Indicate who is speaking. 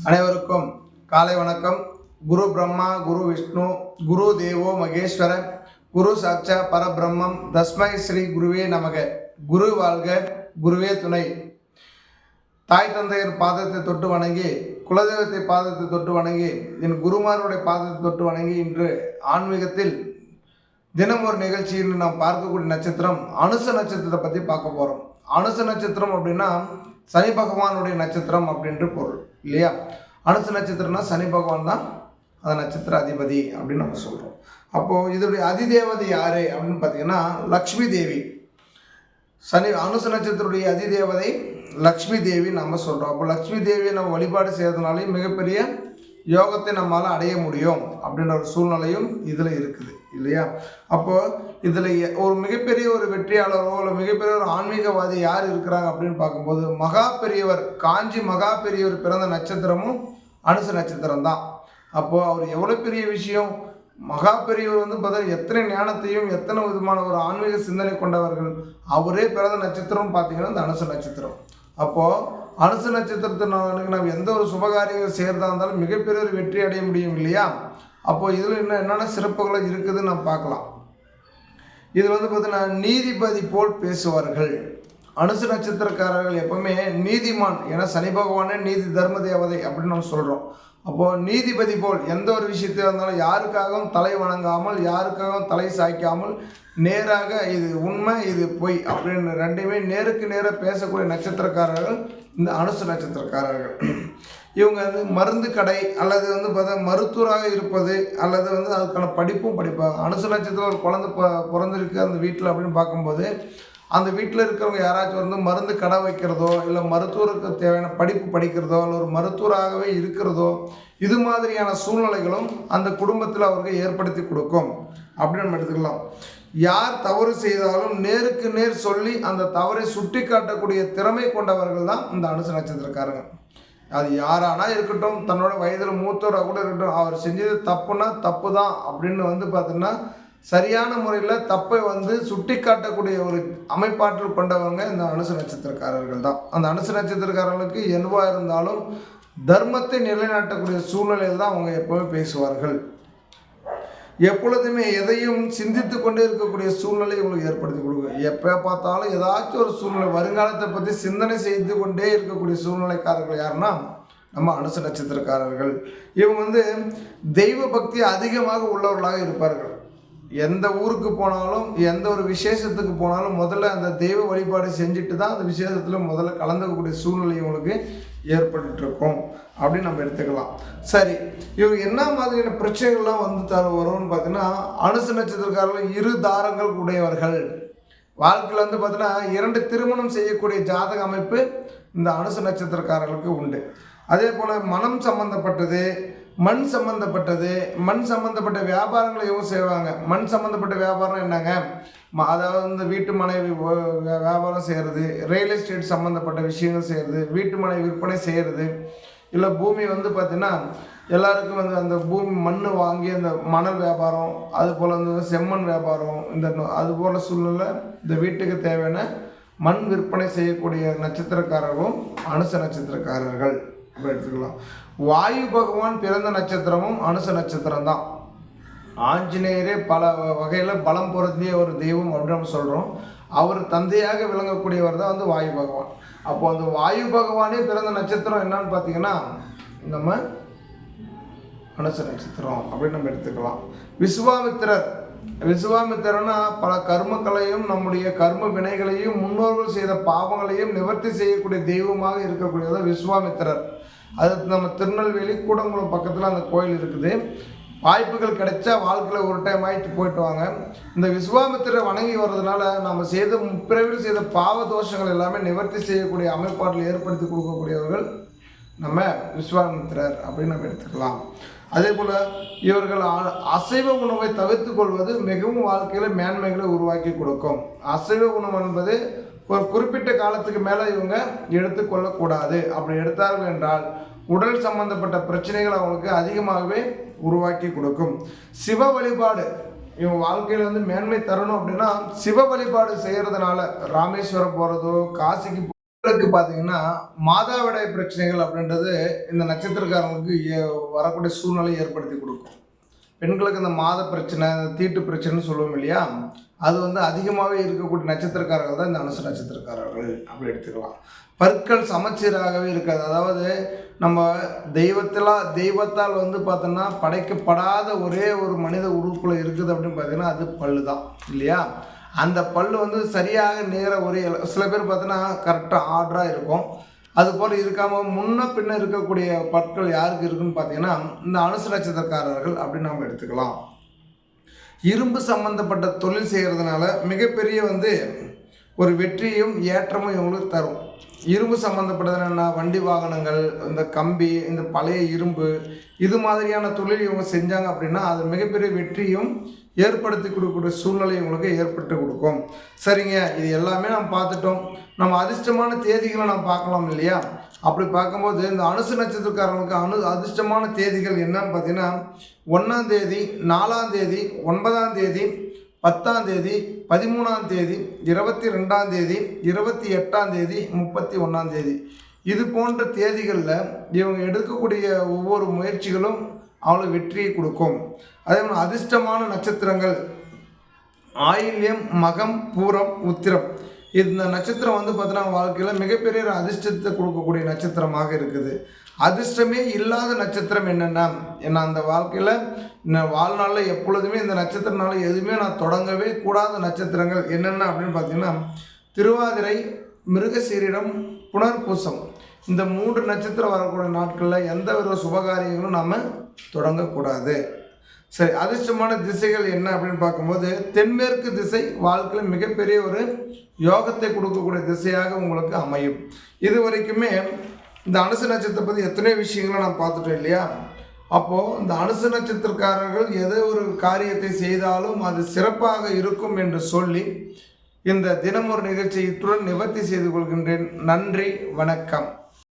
Speaker 1: அனைவருக்கும் காலை வணக்கம். குரு பிரம்மா, குரு விஷ்ணு, குரு தேவோ மகேஸ்வர, குரு சாட்சா பரபிரம்மம், தஸ்மை ஸ்ரீ குருவே நமக. குரு வாழ்க, குருவே துணை. தாய் தந்தையர் பாதத்தை தொட்டு வணங்கி, குலதெய்வத்தை பாதத்தை தொட்டு வணங்கி, என் குருமாருடைய பாதத்தை தொட்டு வணங்கி, இன்று ஆன்மீகத்தில் தினம் ஒரு நிகழ்ச்சியில் நாம் பார்க்கக்கூடிய நட்சத்திரம் அனுச நட்சத்திரத்தை பற்றி பார்க்க போகிறோம். அனுச நட்சத்திரம் அப்படின்னா சனி பகவானுடைய நட்சத்திரம் அப்படின்ற பொருள் இல்லையா? அனுச நட்சத்திரம்னா சனி பகவான் தான் அந்த நட்சத்திர அதிபதி அப்படின்னு நம்ம சொல்கிறோம். அப்போது இதனுடைய அதிதேவதை யார் அப்படின்னு பார்த்தீங்கன்னா லக்ஷ்மி தேவி. அனுச நட்சத்திரத்துடைய அதிதேவதை லக்ஷ்மி தேவி நம்ம சொல்கிறோம். அப்போ லக்ஷ்மி தேவியை நம்ம வழிபாடு செய்கிறதுனாலே மிகப்பெரிய யோகத்தை நம்மளால் அடைய முடியும் அப்படின்ற ஒரு சூழ்நிலையும் இதில் இருக்குது இல்லையா? அப்போது இதில் ஒரு மிகப்பெரிய ஒரு வெற்றியாளரோ இல்லை மிகப்பெரிய ஒரு ஆன்மீகவாதி யார் இருக்கிறாங்க அப்படின்னு பார்க்கும்போது மகா பெரியவர், காஞ்சி மகா பெரியவர் பிறந்த நட்சத்திரமும் அனுச நட்சத்திரம் தான். அப்போது அவர் எவ்வளோ பெரிய விஷயம், மகா பெரியவர் பார்த்தா எத்தனை ஞானத்தையும் எத்தனை விதமான ஒரு ஆன்மீக சிந்தனை கொண்டவர்கள். அவரே பிறந்த நட்சத்திரம் பார்த்தீங்கன்னா இந்த அனுச நட்சத்திரம். அப்போது அனுச நட்சத்திரத்தினால நம்ம எந்த ஒரு சுபகாரியங்கள் செய்கிறதா இருந்தாலும் மிகப்பெரிய ஒரு வெற்றி அடைய முடியும் இல்லையா? அப்போது இதில் என்னென்ன சிறப்புகள் இருக்குதுன்னு நம்ம பார்க்கலாம். இதில் பார்த்தீங்கன்னா நீதிபதி போல் பேசுவார்கள். அனுச நட்சத்திரக்காரர்கள் எப்பவுமே நீதிமான், ஏன்னா சனி பகவானே நீதி தர்ம தேவதை அப்படின்னு நம்ம சொல்கிறோம். அப்போது நீதிபதி போல் எந்த ஒரு விஷயத்தையும் இருந்தாலும் யாருக்காகவும் தலை வணங்காமல், யாருக்காகவும் தலை சாய்க்காமல், நேராக இது உண்மை இது பொய் அப்படின்னு ரெண்டையுமே நேருக்கு நேராக பேசக்கூடிய நட்சத்திரக்காரர்கள் இந்த அனுச நட்சத்திரக்காரர்கள். இவங்க மருந்து கடை அல்லது பார்த்தா மருத்துவராக இருப்பது அல்லது அதுக்கான படிப்பும் படிப்பாங்க. அனுச நட்சத்திரம் ஒரு குழந்தை பிறந்திருக்கு அந்த வீட்டில் அப்படின்னு பார்க்கும்போது அந்த வீட்டில் இருக்கிறவங்க யாராச்சும் மருந்து கடை வைக்கிறதோ இல்லை மருத்துவருக்கு தேவையான படிப்பு படிக்கிறதோ இல்லை ஒரு மருத்துவராகவே இருக்கிறதோ இது மாதிரியான சூழ்நிலைகளும் அந்த குடும்பத்தில் அவருக்கு ஏற்படுத்தி கொடுக்கும் அப்படின்னு நம்ம எடுத்துக்கலாம். யார் தவறு செய்தாலும் நேருக்கு நேர் சொல்லி அந்த தவறை சுட்டி காட்டக்கூடிய திறமை கொண்டவர்கள் தான் இந்த அனுச நட்சத்திரக்காரங்க. அது யாரானா இருக்கட்டும், தன்னோட வயதில் மூத்தவராக கூட இருக்கட்டும், அவர் செஞ்சது தப்புனா தப்பு தான் அப்படின்னு பார்த்தீங்கன்னா சரியான முறையில் தப்பை சுட்டி காட்டக்கூடிய ஒரு அமைப்பாற்றல் கொண்டவங்க இந்த அனுச நட்சத்திரக்காரர்கள் தான். அந்த அனுச நட்சத்திரக்காரர்களுக்கு எதுவாக இருந்தாலும் தர்மத்தை நிலைநாட்டக்கூடிய சூழ்நிலையில் தான் அவங்க எப்போவுமே பேசுவார்கள். எப்பொழுதுமே எதையும் சிந்தித்து கொண்டே இருக்கக்கூடிய சூழ்நிலை இவங்களுக்கு ஏற்படுத்தி கொடுக்கும். எப்போ பார்த்தாலும் ஏதாச்சும் ஒரு சூழ்நிலை, வருங்காலத்தை பற்றி சிந்தனை செய்து கொண்டே இருக்கக்கூடிய சூழ்நிலைக்காரர்கள் யாருன்னா நம்ம அனுச நட்சத்திரக்காரர்கள். இவங்க தெய்வ பக்தி அதிகமாக உள்ளவர்களாக இருப்பார்கள். எந்த ஊருக்கு போனாலும் எந்த ஒரு விசேஷத்துக்கு போனாலும் முதல்ல அந்த தெய்வ வழிபாடு செஞ்சுட்டு தான் அந்த விசேஷத்தில் முதல்ல கலந்துக்கக்கூடிய சூழ்நிலை இவங்களுக்கு ஏற்பட்டுருக்கும் அப்படின்னு நம்ம எடுத்துக்கலாம். சரி, இவர் என்ன மாதிரியான பிரச்சனைகள்லாம் வரும்னு பார்த்தீங்கன்னா அனுச நட்சத்திரக்காரர்கள் இரு தாரங்கள் உடையவர்கள். வாழ்க்கையில் பார்த்தீங்கன்னா 2 திருமணம் செய்யக்கூடிய ஜாதக அமைப்பு இந்த அனுச நட்சத்திரக்காரர்களுக்கு உண்டு. அதே போல் மனம் சம்பந்தப்பட்டது, மண் சம்பந்தப்பட்ட வியாபாரங்களை இவங்க செய்வாங்க. மண் சம்பந்தப்பட்ட வியாபாரம் என்னங்க, அதாவது இந்த வீட்டு மனை வியாபாரம் செய்கிறது, ரியல் எஸ்டேட் சம்மந்தப்பட்ட விஷயங்கள் செய்கிறது, வீட்டு மனை விற்பனை செய்கிறது, இல்லை பூமி பார்த்திங்கன்னா எல்லாருக்கும் அந்த பூமி மண் வாங்கி அந்த மணல் வியாபாரம், அதுபோல் செம்மண் வியாபாரம், அதுபோல் சூழ்நிலை இந்த வீட்டுக்கு தேவையான மண் விற்பனை செய்யக்கூடிய நட்சத்திரக்காரர்களும் அனுச நட்சத்திரக்காரர்கள் அப்படி எடுத்துக்கலாம். வாயு பகவான் பிறந்த நட்சத்திரமும் அனுச நட்சத்திரம் தான். ஆஞ்சநேயரே பல வகையில் பலம் பொருந்திய ஒரு தெய்வம் அப்படின்னு நம்ம சொல்கிறோம். அவர் தந்தையாக விளங்கக்கூடியவர் தான் வாயு பகவான். அப்போ அந்த வாயு பகவானே பிறந்த நட்சத்திரம் என்னன்னு பார்த்தீங்கன்னா நம்ம அனுச நட்சத்திரம் அப்படின்னு நம்ம எடுத்துக்கலாம். விஸ்வாமித்திரன்னா பல கர்மங்களையும் நம்முடைய கர்ம வினைகளையும் முன்னோர்கள் செய்த பாவங்களையும் நிவர்த்தி செய்யக்கூடிய தெய்வமாக இருக்கக்கூடியது விஸ்வாமித்திரர். அது நம்ம திருநெல்வேலி கூடங்குளம் பக்கத்தில் அந்த கோயில் இருக்குது. வாய்ப்புகள் கிடைச்சா வாழ்க்கையில் ஒரு டைம் ஆகிட்டு போயிட்டு வாங்க. இந்த விஸ்வாமித்திரரை வணங்கி வர்றதுனால நம்ம செய்த முற்பிறவில் செய்த பாவ தோஷங்கள் எல்லாமே நிவர்த்தி செய்யக்கூடிய அமைப்பாட்டில் ஏற்படுத்தி கொடுக்கக்கூடியவர்கள் நம்ம விஸ்வாமித்திரர் அப்படின்னு நம்ம எடுத்துக்கலாம். அதே போல் இவர்கள் அசைவ உணவை தவிர்த்து கொள்வது மிகவும் வாழ்க்கையில் மேன்மைகளை உருவாக்கி கொடுக்கும். அசைவ உணவு என்பது ஒரு குறிப்பிட்ட காலத்துக்கு மேலே இவங்க எடுத்துக்கொள்ளக்கூடாது. அப்படி எடுத்தார்கள் என்றால் உடல் சம்பந்தப்பட்ட பிரச்சனைகள் அவங்களுக்கு அதிகமாகவே உருவாக்கி கொடுக்கும். சிவ வழிபாடு இவங்க வாழ்க்கையில் மேன்மை தரணும் அப்படின்னா சிவ வழிபாடு செய்கிறதுனால ராமேஸ்வரம் போகிறதோ, காசிக்கு பார்த்தீங்கன்னா மாதாவிடாய் பிரச்சனைகள் அப்படின்றது இந்த நட்சத்திரக்காரங்களுக்கு வரக்கூடிய சூழ்நிலை ஏற்படுத்தி கொடுக்கும். பெண்களுக்கு இந்த மாத பிரச்சனை, இந்த தீட்டு பிரச்சனைன்னு சொல்லுவோம் இல்லையா, அது வந்து அதிகமாகவே இருக்கக்கூடிய நட்சத்திரக்காரர்கள் தான் இந்த அனுச நட்சத்திரக்காரர்கள் அப்படி எடுத்துக்கலாம். பற்கள் சமச்சீராகவே இருக்காது. அதாவது நம்ம தெய்வத்தால் வந்து பார்த்தோன்னா படைக்கப்படாத ஒரே ஒரு மனித உறுப்புல இருக்குது அப்படின்னு பார்த்தீங்கன்னா அது பல்லு தான் இல்லையா. அந்த பல்லு வந்து சரியாக நேராக ஒரே சில பேர் பார்த்தோன்னா கரெக்டாக ஆர்டராக இருக்கும். அதுபோல் இருக்காமல் முன்ன பின்ன இருக்கக்கூடிய பற்கள் யாருக்கு இருக்குன்னு பார்த்தீங்கன்னா இந்த அனுச நட்சத்திரக்காரர்கள் அப்படின்னு நாம் எடுத்துக்கலாம். இரும்பு சம்பந்தப்பட்ட தொழில் செய்கிறதுனால மிகப்பெரிய வந்து ஒரு வெற்றியும் ஏற்றமும் இவங்களுக்கு தரும். இரும்பு சம்மந்தப்பட்டது என்ன, வண்டி வாகனங்கள், இந்த கம்பி, இந்த பழைய இரும்பு, இது மாதிரியான தொழில் இவங்க செஞ்சாங்க அப்படின்னா அது மிகப்பெரிய வெற்றியும் ஏற்படுத்தி கொடுக்கக்கூடிய சூழ்நிலை இவங்களுக்கு ஏற்பட்டு கொடுக்கும். சரிங்க, இது எல்லாமே நம்ம பார்த்துட்டோம். நம்ம அதிர்ஷ்டமான தேதிகளை நம்ம பார்க்கலாம் இல்லையா. அப்படி பார்க்கும்போது இந்த அனுச நட்சத்திரக்காரங்களுக்கு அதிர்ஷ்டமான தேதிகள் என்னன்னு பார்த்தீங்கன்னா 1ஆம் தேதி, 4ஆம் தேதி, 9ஆம் தேதி, 10ஆம் தேதி, 13ஆம் தேதி, 22ஆம் தேதி, 28ஆம் தேதி, 31ஆம் தேதி. இது போன்ற தேதிகளில் இவங்க எடுக்கக்கூடிய ஒவ்வொரு முயற்சிகளும் அவங்களுக்கு வெற்றியை கொடுக்கும். அதே மாதிரி அதிர்ஷ்டமான நட்சத்திரங்கள் ஆயில்யம், மகம், பூரம், உத்திரம். இந்த நட்சத்திரம் வந்து பார்த்தீங்கன்னா வாழ்க்கையில் மிகப்பெரிய ஒரு அதிர்ஷ்டத்தை கொடுக்கக்கூடிய நட்சத்திரமாக இருக்குது. அதிர்ஷ்டமே இல்லாத நட்சத்திரம் என்னென்னா, அந்த வாழ்க்கையில் வாழ்நாளில் எப்பொழுதுமே இந்த நட்சத்திரனால எதுவுமே நான் தொடங்கவே கூடாத நட்சத்திரங்கள் என்னென்ன அப்படின்னு பார்த்தீங்கன்னா திருவாதிரை, மிருகசீரிடம், புனர்பூசம். இந்த 3 நட்சத்திரம் வரக்கூடிய நாட்களில் எந்த ஒரு சுபகாரியங்களும் நாம் தொடங்கக்கூடாது. சரி, அதிர்ஷ்டமான திசைகள் என்ன அப்படின்னு பார்க்கும்போது தென்மேற்கு திசை வாழ்க்கையில் மிகப்பெரிய ஒரு யோகத்தை கொடுக்கக்கூடிய திசையாக உங்களுக்கு அமையும். இது வரைக்குமே இந்த அனுச நட்சத்திரத்தை பற்றி எத்தனையோ விஷயங்களை நான் பார்த்துட்டோம் இல்லையா. அப்போது இந்த அனுச நட்சத்திரக்காரர்கள் எது ஒரு காரியத்தை செய்தாலும் அது சிறப்பாக இருக்கும் என்று சொல்லி இந்த தினமொரு நிகழ்ச்சியை இத்துடன் நிவர்த்தி செய்து கொள்கின்றேன். நன்றி, வணக்கம்.